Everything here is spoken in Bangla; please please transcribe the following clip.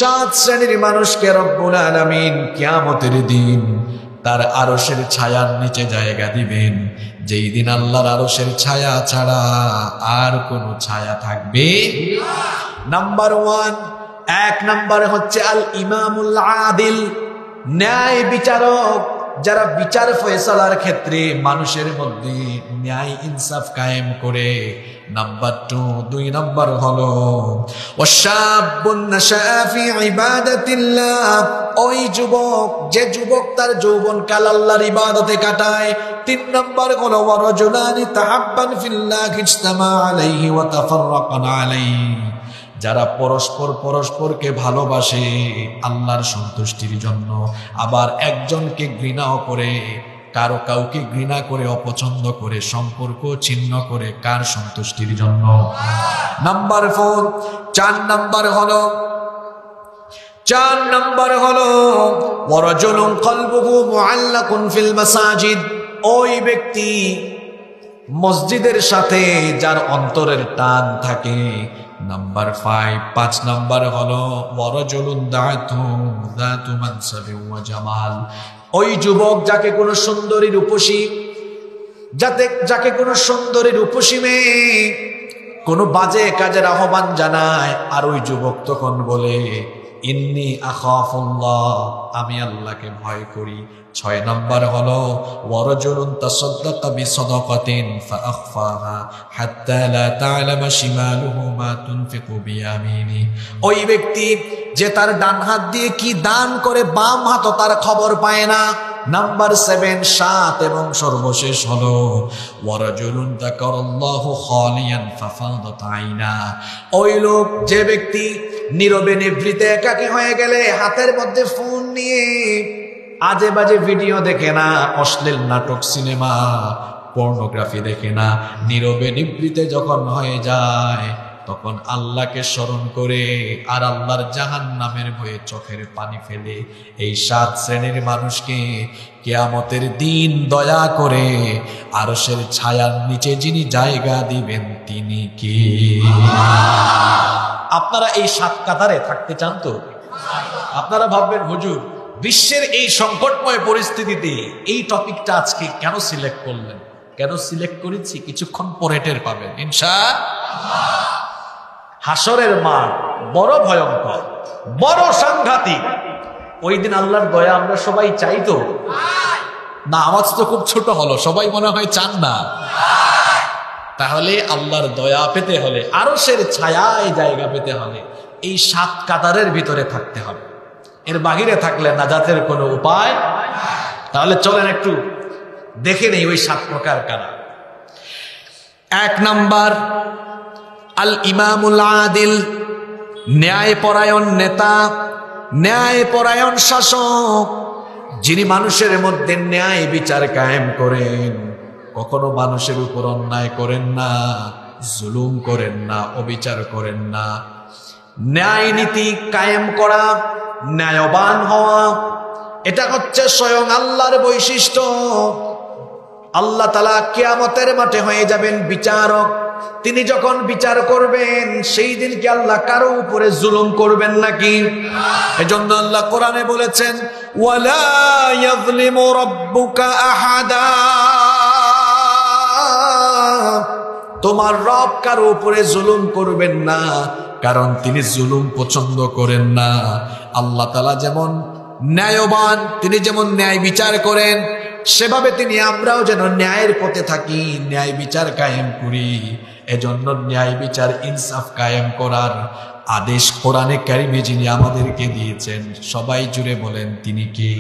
সাত শ্রেণীর মানুষকে রব্বুল আলামিন কিয়ামতের দিন তার আরশের ছায়ার নিচে জায়গা দিবেন, যেই দিন আল্লাহর আরশের ছায়া ছাড়া আর কোনো ছায়া থাকবে নাম্বার 1, এক নম্বরে হচ্ছে আল ইমামুল আদিল, ন্যায় বিচারক, যারা বিচার ফয়সালার ক্ষেত্রে মানুষের মধ্যে ন্যায় ইনসাফ কায়েম করে। নাম্বার 2 নম্বর হলো ওয়াশাবুন নাশা ফি ইবাদাতিল্লাহ, ওই যুবক যে যুবক তার যৌবনকাল আল্লাহর ইবাদতে কাটায়। 3 নম্বর হলো ওয়ারাজুলানি তাহাব্বান ফিল্লাহি ইজতামা আলাইহি ওয়া তাফাররাকান আলাইহি, যারা পরস্পরকে ভালোবাসে আল্লাহর সন্তুষ্টির জন্য, আবার একজনকে ঘৃণাও করে, কাউকে ঘৃণা করে অপছন্দ করে সম্পর্ক ছিন্ন করে কার সন্তুষ্টির জন্য। নাম্বার 4 নম্বর হলো ওয়ারাজুলুন কলবুহু মুআল্লাকুন ফিল মাসাজিদ, ওই ব্যক্তি মসজিদের সাথে যার অন্তরের টান থাকে। নাম্বার 5 নম্বর হলো ওয়ারাজুলুন যাতু মানসাবি ওয়া জামাল, ওই যুবক যাকে কোনো সুন্দরী রূপসী মেয়ে কোনো বাজে কাজের আহ্বান জানায়, আর ওই যুবক তখন বলে ইন্নী আখাফুল্লাহ, আমি আল্লাহকে ভয় করি। 6 নম্বর হলো ওয়ারাজুলুন তাসাদদাকা বিসাদাকাতিন ফাআখফাহা হাত্তা লা তা'লামা শিমালুহু মা তুনফিকু বিয়ামিনি, ওই ব্যক্তি যে তার ডান হাত দিয়ে কি দান করে বাম হাত তার খবর পায় না। নাম্বার 7 এবং সর্বশেষ হলো ওয়ারাজুলুন যাকারাল্লাহু খালিয়ান ফাফাদাত আইনা, ওই লোক যে ব্যক্তি নীরবে নিভৃতে একাকী হয়ে গেলে হাতের মধ্যে ফোন নিয়ে আজে বাজে ভিডিও দেখে না, অশ্লীল নাটক, সিনেমা, পর্নোগ্রাফি দেখে না, নীরবে নিভৃতে যখন হয়ে যায় তখন আল্লাহকে স্মরণ করে আর আল্লাহর জাহান্নামের ভয়ে চোখের পানি ফেলে, এই 7 শ্রেণীর মানুষকে কিয়ামতের দিন দয়া করে আরশের ছায়ার নিচে যিনি জায়গা দিবেন তিনি কি? আপনারা এই 7 কাতারে থাকতে চান তো? আপনারা ভাববেন হুজুর বিশ্বের এই সংকটময় পরিস্থিতিতে এই টপিকটা আজকে কেন সিলেক্ট করলেন? কেন সিলেক্ট করেছি কিছুক্ষণ পরে টের পাবেন ইনশাআল্লাহ। হাসরের মাঠ বড় ভয়ঙ্কর, বড় সাংঘাতিক। ওই দিন আল্লাহর দয়া আমরা সবাই চাই তো? না, আওয়াজ তো খুব ছোট হলো, সবাই মনে হয় চান না। তাহলে আল্লাহর দয়া পেতে হলে, আরশের ছায়ায় জায়গা পেতে হলে এই 7 কাতারের ভিতরে থাকতে হবে, এর বাহিরে থাকলে নাজাতের কোনো উপায়। তাহলে চলেন একটু দেখে নেই ওই 7 প্রকার কারা। 1 নাম্বার আল ইমামুল আদিল, ন্যায়পরায়ণ নেতা, ন্যায়পরায়ণ শাসক, যিনি মানুষের মধ্যে ন্যায় বিচার কায়েম করেন, কখনো মানুষের উপর অন্যায় করেন না, জুলুম করেন না, অবিচার করেন না। ন্যায় নীতি কায়েম করা, ন্যায়বান হওয়া, এটা হচ্ছে স্বয়ং আল্লাহর বৈশিষ্ট্য। আল্লাহ তাআলা কিয়ামতের মাঠে হয়ে যাবেন বিচারক। তিনি যখন বিচার করবেন সেই দিন কি আল্লাহ কারো উপরে জুলুম করবেন নাকি? এজন্য আল্লাহ কোরআনে বলেছেন ওয়ালা ইয়াযলিমু রাব্বুকা আহাদা, তোমার রব কারো উপরে জুলুম করবেন না, কারণ তিনি জুলুম পছন্দ করেন না। আল্লাহ তাআলা যেমন ন্যায়বান, তিনি যেমন ন্যায় বিচার করেন, সেভাবে আমরাও যেন ন্যায়ের পথে থাকি, ন্যায় বিচার কায়েম করি। এজন্য ন্যায় বিচার ইনসাফ কায়েম করার আদেশ কোরআনে কারিমে যিনি আমাদেরকে দিয়েছেন, সবাই জুড়ে বলেন তিনি কি?